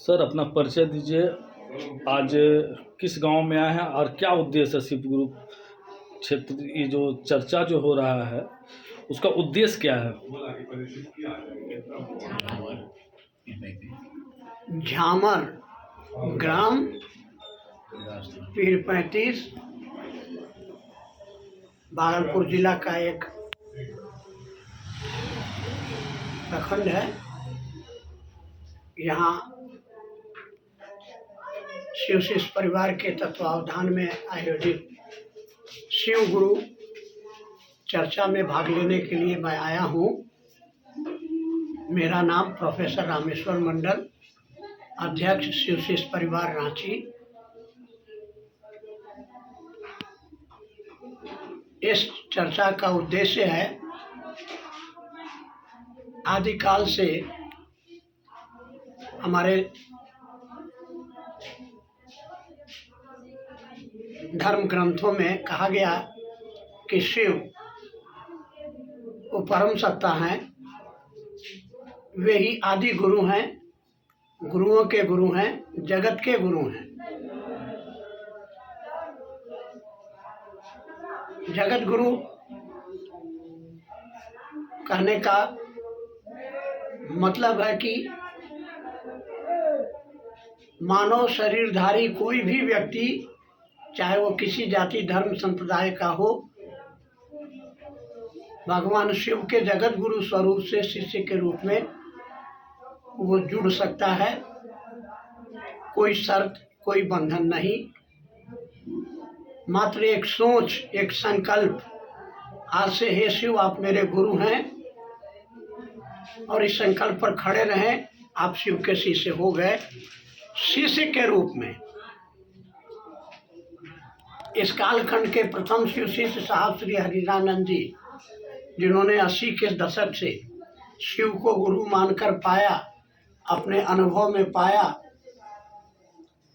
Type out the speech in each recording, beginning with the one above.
Sir अपना परिचय दीजिए। आज किस गांव में आए हैं और क्या उद्देश्य है शिव गुरु क्षेत्र ये जो चर्चा जो हो रहा है उसका उद्देश्य क्या है? झामर ग्राम पीर 35 भागलपुर जिला का एक प्रखंड है। यहाँ शिव शिष्य परिवार के तत्वावधान में आयोजित शिव गुरु चर्चा में भाग लेने के लिए मैं आया हूँ। मेरा नाम प्रोफेसर रामेश्वर मंडल, अध्यक्ष शिव शिष्य परिवार रांची। इस चर्चा का उद्देश्य है आदिकाल से हमारे धर्म ग्रंथों में कहा गया कि शिव वो परम सत्ता हैं, वे ही आदि गुरु हैं, गुरुओं के गुरु हैं, जगत के गुरु हैं। जगत गुरु कहने का मतलब है कि मानव शरीरधारी कोई भी व्यक्ति, चाहे वो किसी जाति धर्म संप्रदाय का हो, भगवान शिव के जगत गुरु स्वरूप से शिष्य के रूप में वो जुड़ सकता है। कोई शर्त, कोई बंधन नहीं, मात्र एक सोच, एक संकल्प, आज से हे शिव आप मेरे गुरु हैं, और इस संकल्प पर खड़े रहें। आप शिव के शिष्य हो गए। शिष्य के रूप में इस कालखंड के प्रथम शिव शिष्य साहब श्री हरिरानंद जी, जिन्होंने 80 के दशक से शिव को गुरु मानकर पाया, अपने अनुभव में पाया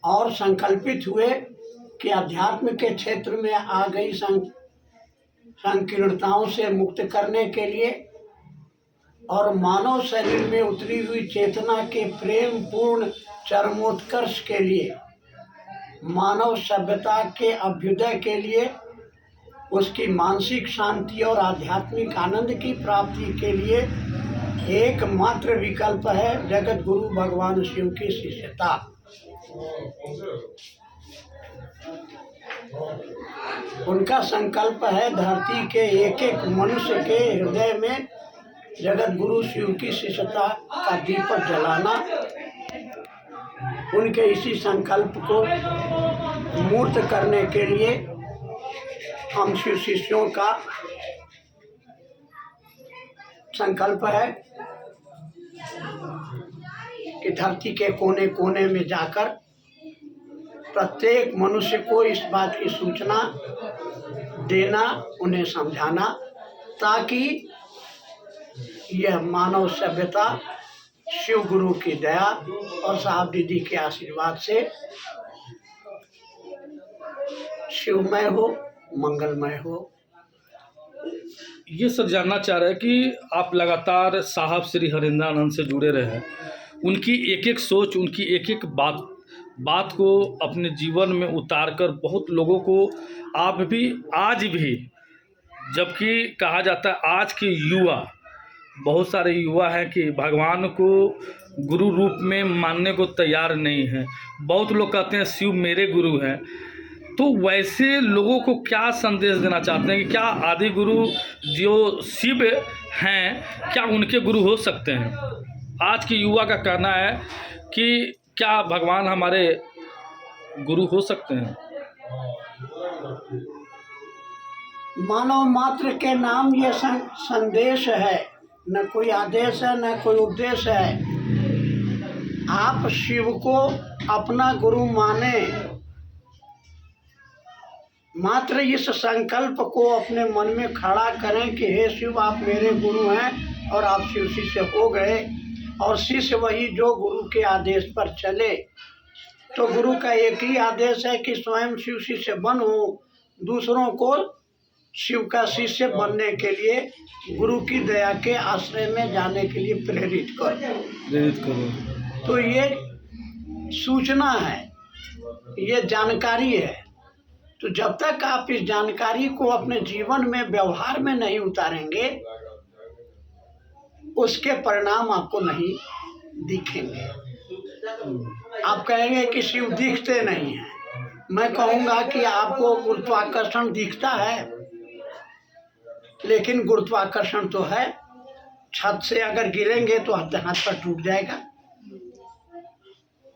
और संकल्पित हुए कि अध्यात्म के क्षेत्र में आ गई संकीर्णताओं से मुक्त करने के लिए और मानव शरीर में उतरी हुई चेतना के प्रेम पूर्ण चरमोत्कर्ष के लिए, मानव सभ्यता के अभ्युदय के लिए, उसकी मानसिक शांति और आध्यात्मिक आनंद की प्राप्ति के लिए एकमात्र विकल्प है जगत गुरु भगवान शिव की शिष्यता। उनका संकल्प है धरती के एक एक मनुष्य के हृदय में जगत गुरु शिव की शिष्यता का दीपक जलाना। उनके इसी संकल्प को मूर्त करने के लिए हम शिव शिष्यों का संकल्प है कि धरती के कोने कोने में जाकर प्रत्येक मनुष्य को इस बात की सूचना देना, उन्हें समझाना, ताकि यह मानव सभ्यता शिव गुरु की दया और साहब दीदी के आशीर्वाद से शिवमय हो, मंगलमय हो। ये सर जानना चाह रहे हैं कि आप लगातार साहब श्री हरिरानंद से जुड़े रहे, उनकी एक एक सोच, उनकी एक एक बात को अपने जीवन में उतारकर बहुत लोगों को आप भी आज भी, जबकि कहा जाता है आज के युवा, बहुत सारे युवा हैं कि भगवान को गुरु रूप में मानने को तैयार नहीं हैं। बहुत लोग कहते हैं शिव मेरे गुरु हैं। तो वैसे लोगों को क्या संदेश देना चाहते हैं कि क्या आदि गुरु जो शिव हैं, क्या उनके गुरु हो सकते हैं? आज के युवा का कहना है कि क्या भगवान हमारे गुरु हो सकते हैं? मानव मात्र के नाम ये संदेश है, न कोई आदेश है, न कोई उद्देश्य है। आप शिव को अपना गुरु माने, मात्र इस संकल्प को अपने मन में खड़ा करें कि हे शिव आप मेरे गुरु हैं, और आप शिव शिष्य हो गए। और शिष्य वही जो गुरु के आदेश पर चले। तो गुरु का एक ही आदेश है कि स्वयं शिव शिष्य बनो, दूसरों को शिव का शिष्य बनने के लिए गुरु की दया के आश्रय में जाने के लिए प्रेरित करो। तो ये सूचना है, ये जानकारी है। तो जब तक आप इस जानकारी को अपने जीवन में व्यवहार में नहीं उतारेंगे, उसके परिणाम आपको नहीं दिखेंगे। आप कहेंगे कि शिव दिखते नहीं हैं। मैं कहूँगा कि आपको गुरुत्वाकर्षण दिखता है, लेकिन गुरुत्वाकर्षण तो है, छत से अगर गिरेंगे तो हाथ पर टूट जाएगा।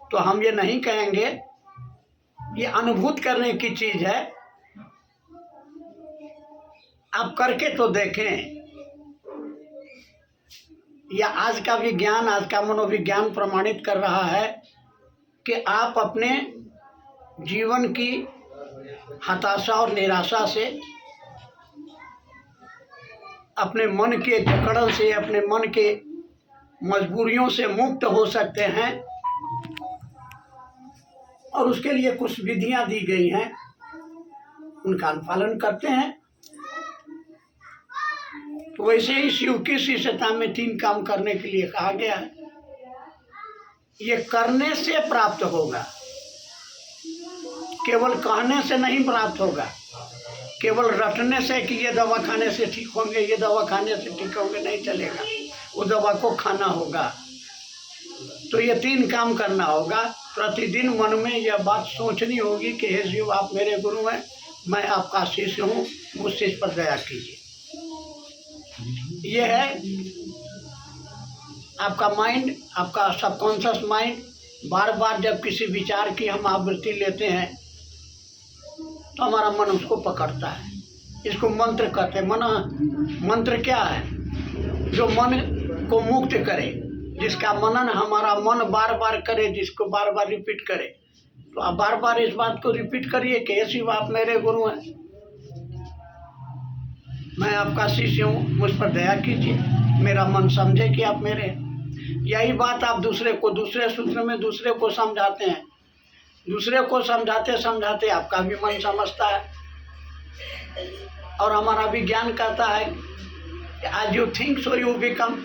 तो हम ये नहीं कहेंगे, ये अनुभूत करने की चीज है। आप करके तो देखें। या आज का विज्ञान, आज का मनोविज्ञान प्रमाणित कर रहा है कि आप अपने जीवन की हताशा और निराशा से, अपने मन के जकड़न से, अपने मन के मजबूरियों से मुक्त हो सकते हैं। और उसके लिए कुछ विधियां दी गई हैं, उनका अनुपालन करते हैं। तो वैसे ही शिव की शिष्यता में 3 काम करने के लिए कहा गया है। ये करने से प्राप्त होगा, केवल कहने से नहीं प्राप्त होगा। केवल रटने से कि ये दवा खाने से ठीक होंगे, ये दवा खाने से ठीक होंगे, नहीं चलेगा। वो दवा को खाना होगा। तो ये 3 काम करना होगा। प्रतिदिन मन में यह बात सोचनी होगी कि हे शिव, आप मेरे गुरु हैं, मैं आपका शिष्य हूँ, मुझसे इस पर दया कीजिए। ये है आपका माइंड, आपका सबकॉन्शियस माइंड। बार बार जब किसी विचार की हम आवृत्ति लेते हैं तो हमारा मन उसको पकड़ता है। इसको मंत्र कहते हैं। मंत्र क्या है? जो मन को मुक्त करे, जिसका मनन हमारा मन बार बार करे, जिसको बार बार रिपीट करे। तो आप बार बार इस बात को रिपीट करिए कि हे शिव, आप मेरे गुरु हैं, मैं आपका शिष्य हूँ, मुझ पर दया कीजिए, मेरा मन समझे कि आप मेरे हैं। यही बात आप दूसरे को, दूसरे सूत्र में दूसरे को समझाते हैं। दूसरे को समझाते समझाते आपका भी मन समझता है। और हमारा विज्ञान कहता है कि आज you think so you become,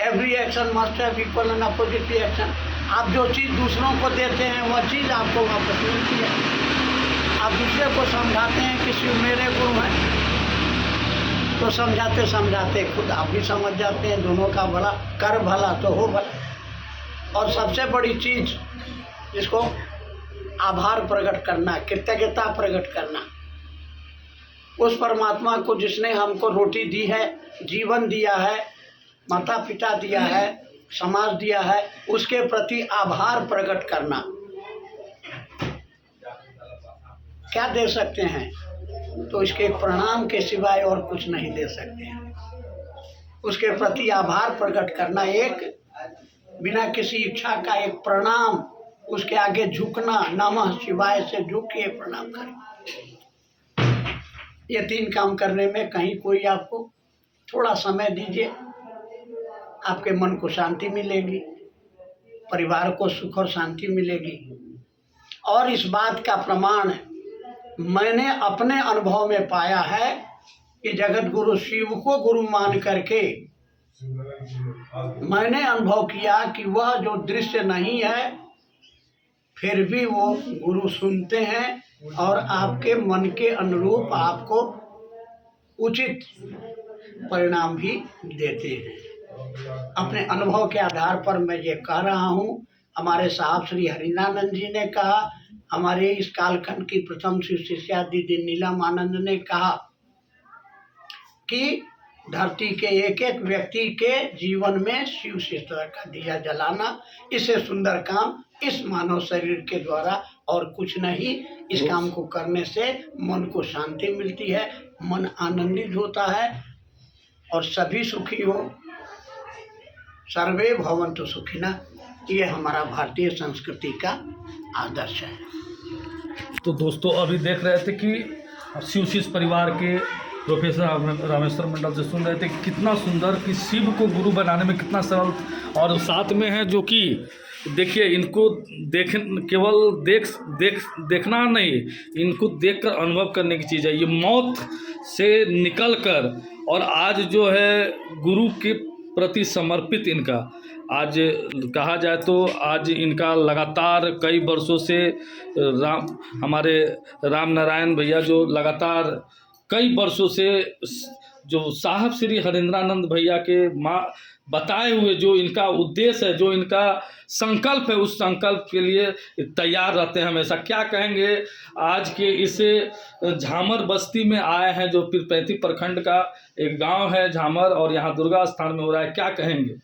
every action must have equal and opposite reaction. आप जो चीज़ दूसरों को देते हैं वह चीज़ आपको वापस मिलती है। आप दूसरे को समझाते हैं कि शिव मेरे गुरु हैं, तो समझाते समझाते खुद आप भी समझ जाते हैं। दोनों का भला, कर भला तो हो भला। और सबसे बड़ी चीज़ जिसको आभार प्रकट करना, कृतज्ञता प्रकट करना उस परमात्मा को जिसने हमको रोटी दी है, जीवन दिया है, माता पिता दिया है, समाज दिया है, उसके प्रति आभार प्रकट करना। क्या दे सकते हैं? तो इसके प्रणाम के सिवाय और कुछ नहीं दे सकते हैं। उसके प्रति आभार प्रकट करना, एक बिना किसी इच्छा का एक प्रणाम, उसके आगे झुकना, नमः शिवाय से झुक के प्रणाम करें। ये 3 काम करने में कहीं कोई आपको थोड़ा समय दीजिए, आपके मन को शांति मिलेगी, परिवार को सुख और शांति मिलेगी। और इस बात का प्रमाण मैंने अपने अनुभव में पाया है कि जगत गुरु शिव को गुरु मान करके मैंने अनुभव किया कि वह जो दृश्य नहीं है, फिर भी वो गुरु सुनते हैं और आपके मन के अनुरूप आपको उचित परिणाम भी देते हैं। अपने अनुभव के आधार पर मैं ये कह रहा हूँ। हमारे साहब श्री हरिनानंद जी ने कहा, हमारे इस कालखंड की प्रथम शिष्या दीदी नीलमानंद ने कहा कि धरती के एक एक व्यक्ति के जीवन में शिव शिष्यता का दिया जलाना, इससे सुंदर काम इस मानव शरीर के द्वारा और कुछ नहीं। इस काम को करने से मन को शांति मिलती है, मन आनंदित होता है और सभी सुखी हो। सर्वे भवन्तु सुखिनः, ये हमारा भारतीय संस्कृति का आदर्श है। तो दोस्तों अभी देख रहे थे कि शिव शिष्य परिवार के प्रोफेसर रामेश्वर मंडल से सुन रहे थे कि कितना सुंदर कि शिव को गुरु बनाने में कितना सरल, और साथ में है जो कि देखिए इनको केवल देखना नहीं, इनको देखकर अनुभव करने की चीज़ है। ये मौत से निकल कर और आज जो है गुरु के प्रति समर्पित इनका आज कहा जाए तो आज इनका लगातार कई वर्षों से हमारे राम नारायण भैया जो लगातार कई वर्षों से जो साहब श्री हरेंद्रानंद भैया के माँ बताए हुए जो इनका उद्देश्य है, जो इनका संकल्प है, उस संकल्प के लिए तैयार रहते हैं हमेशा। क्या कहेंगे आज के इस झामर बस्ती में आए हैं, जो पीरपैंती प्रखंड का एक गांव है झामर, और यहाँ दुर्गा स्थान में हो रहा है, क्या कहेंगे?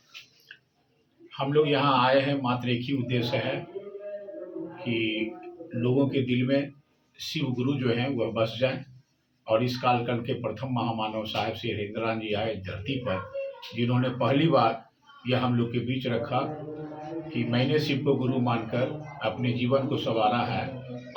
हम लोग यहाँ आए हैं मात्र एक ही उद्देश्य है कि लोगों के दिल में शिव गुरु जो हैं वह बस जाएं, और इस कालखंड के प्रथम महामानव साहब श्री हरेंद्रानंद जी आए धरती पर, जिन्होंने पहली बार यह हम लोग के बीच रखा कि मैंने शिव को गुरु मानकर अपने जीवन को संवारा है,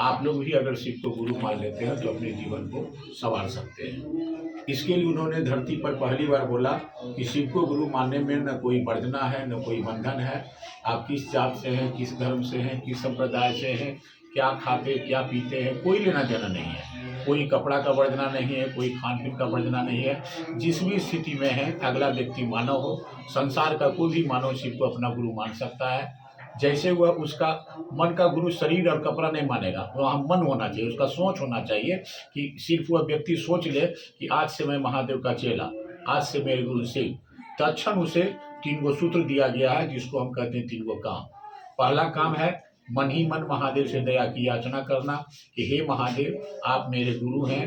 आप लोग भी अगर शिव को गुरु मान लेते हैं तो अपने जीवन को संवार सकते हैं। इसके लिए उन्होंने धरती पर पहली बार बोला कि शिव को गुरु मानने में न कोई बंधना है न कोई बंधन है, आप किस जात से हैं, किस धर्म से हैं, किस संप्रदाय से हैं, क्या खाते क्या पीते हैं, कोई लेना देना नहीं है, कोई कपड़ा का वर्जना नहीं है, कोई खान पीन का वर्जना नहीं है। जिस भी स्थिति में है अगला व्यक्ति मानव हो, संसार का कोई भी मानव शिव को अपना गुरु मान सकता है। जैसे वह उसका मन का गुरु शरीर और कपड़ा नहीं मानेगा, वहाँ मन होना चाहिए, उसका सोच होना चाहिए कि सिर्फ वह व्यक्ति सोच ले कि आज से मैं महादेव का चेला, आज से मेरे गुरु शिव, तत्क्षण उसे 3 गो सूत्र दिया गया है जिसको हम कहते हैं 3 गो काम। पहला काम है मन ही मन महादेव से दया की याचना करना कि हे महादेव आप मेरे गुरु हैं,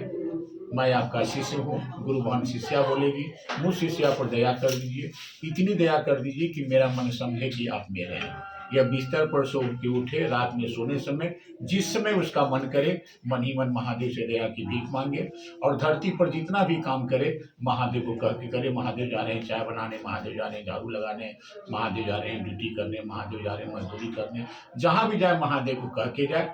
मैं आपका शिष्य हूँ। गुरु बहन शिष्या बोलेगी, मुझ शिष्या पर दया कर दीजिए, इतनी दया कर दीजिए कि मेरा मन समझे कि आप मेरे हैं। यह बिस्तर पर सो के उठे, रात में सोने समय जिस समय उसका मन करे मन ही मन महादेव से दया की भीख मांगे, और धरती पर जितना भी काम करे महादेव को कह के करे। महादेव जा रहे हैं चाय बनाने, महादेव जा रहे हैं झाड़ू लगाने, महादेव जा रहे हैं ड्यूटी करने, महादेव जा रहे हैं मजदूरी करने, जहाँ भी जाए महादेव को कह के जाए।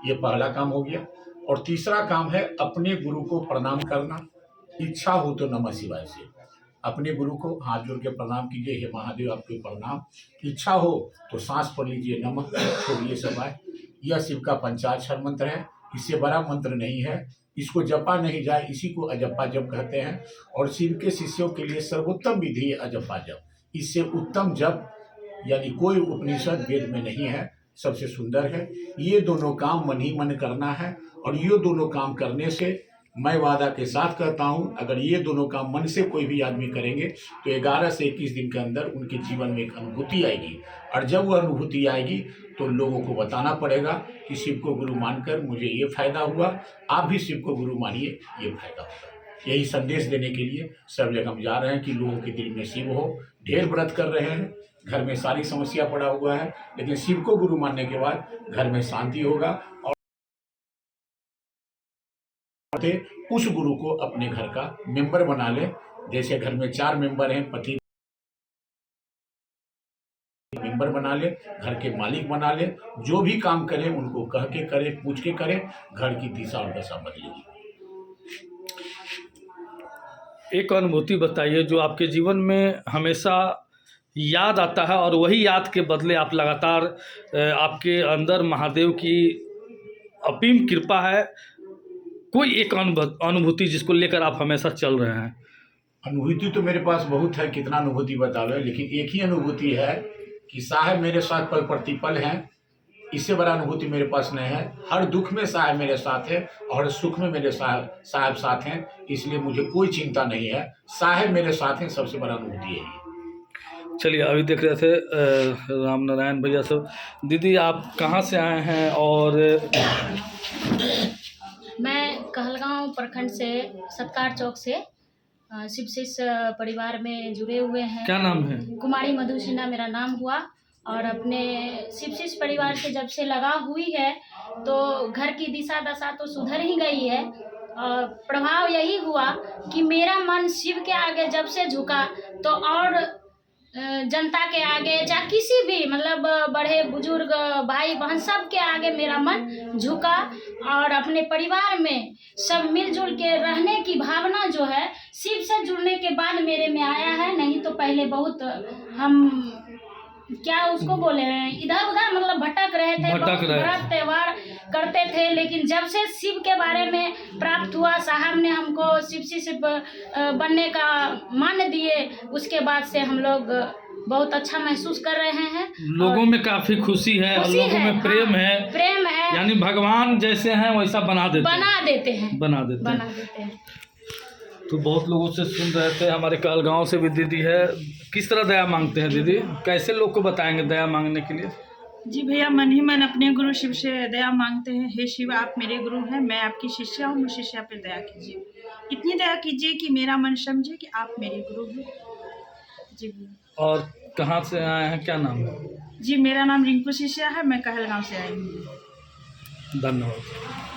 ये पहला काम हो गया। और तीसरा काम है अपने गुरु को प्रणाम करना। इच्छा हो तो नमः शिवाय से अपने गुरु को हाथ जोड़ के प्रणाम कीजिए, हे महादेव आपको प्रणाम। इच्छा हो तो सांस पर लीजिए नमः, छोड़िए समय। यह शिव का पंचाक्षर मंत्र है, इससे बड़ा मंत्र नहीं है, इसको जपा नहीं जाए, इसी को अजप्पा जप कहते हैं। और शिव के शिष्यों के लिए सर्वोत्तम विधि है अजप्पा जप। इससे उत्तम जप यानी कोई उपनिषद वेद में नहीं है, सबसे सुंदर है। ये दोनों काम मन ही मन करना है, और ये दोनों काम करने से मैं वादा के साथ कहता हूँ, अगर ये दोनों काम मन से कोई भी आदमी करेंगे तो 11 से 21 दिन के अंदर उनके जीवन में एक अनुभूति आएगी। और जब वह अनुभूति आएगी तो लोगों को बताना पड़ेगा कि शिव को गुरु मानकर मुझे ये फायदा हुआ, आप भी शिव को गुरु मानिए, ये फायदा होगा। यही संदेश देने के लिए सब जगह हम जा रहे हैं कि लोगों के दिल में शिव हो। ढेर व्रत कर रहे हैं, घर में सारी समस्या पड़ा हुआ है, लेकिन शिव को गुरु मानने के बाद घर में शांति होगा। और उस गुरु को अपने घर का मेंबर बना ले। जैसे घर में 4 मेंबर हैं, पति मेंबर बना ले, घर के मालिक बना ले, जो भी काम करे उनको कह के करे, पूछ के करे, घर की दिशा और दशा बदलेगी। एक अनुभूति बताइए जो आपके जीवन में हमेशा याद आता है, और वही याद के बदले आप लगातार आपके अंदर महादेव की असीम कृपा है। कोई एक अनुभूति जिसको लेकर आप हमेशा चल रहे हैं। अनुभूति तो मेरे पास बहुत है, कितना अनुभूति बता लो, लेकिन एक ही अनुभूति है कि साहब मेरे साथ पल प्रतिपल हैं। इससे बड़ा अनुभूति मेरे पास नहीं है। हर दुख में साहब मेरे साथ है और हर सुख में मेरे साहब साथ हैं, इसलिए मुझे कोई चिंता नहीं है। साहब मेरे साथ हैं, सबसे बड़ा अनुभूति है। चलिए, अभी देख रहे थे राम नारायण भैया सब। दीदी आप कहाँ से आए हैं? और मैं कहलगांव प्रखंड से सत्कार चौक से शिव शिष्य परिवार में जुड़े हुए हैं। क्या नाम है? कुमारी मधु सिन्हा मेरा नाम हुआ, और अपने शिव शिष्य परिवार से जब से लगा हुई है तो घर की दिशा दशा तो सुधर ही गई है। और प्रभाव यही हुआ कि मेरा मन शिव के आगे जब से झुका तो और जनता के आगे चाहे किसी भी मतलब बड़े बुजुर्ग भाई बहन सब के आगे मेरा मन झुका, और अपने परिवार में सब मिलजुल के रहने की भावना जो है शिव से जुड़ने के बाद मेरे में आया है। नहीं तो पहले बहुत हम क्या उसको बोले इधर उधर मतलब भटक रहे थे, व्रत त्योहार करते थे, लेकिन जब से शिव के बारे में प्राप्त हुआ, साहब ने हमको शिव शिष्य बनने का मान दिए, उसके बाद से हम लोग बहुत अच्छा महसूस कर रहे हैं। लोगों में काफी खुशी है और खुशी लोगों है, में प्रेम हाँ, है, प्रेम है, यानी भगवान जैसे हैं वैसा बना देते हैं। बना देते हैं, बना देते हैं। बना देते हैं। तो बहुत लोगों से सुन रहे थे, हमारे कहलगांव से भी दीदी है। किस तरह दया मांगते हैं दीदी, कैसे लोग को बताएंगे दया मांगने के लिए? जी भैया, मन ही मन अपने गुरु शिव से दया मांगते हैं। हे शिव, आप मेरे गुरु हैं, मैं आपकी शिष्या हूँ, मुझ शिष्या पर दया कीजिए। इतनी दया कीजिए कि मेरा मन समझे कि आप मेरे गुरु हैं। जी भैया। और कहाँ से आए हैं, क्या नाम है? जी, मेरा नाम रिंकू शिष्या है, मैं कहलगांव से आई हूँ। धन्यवाद।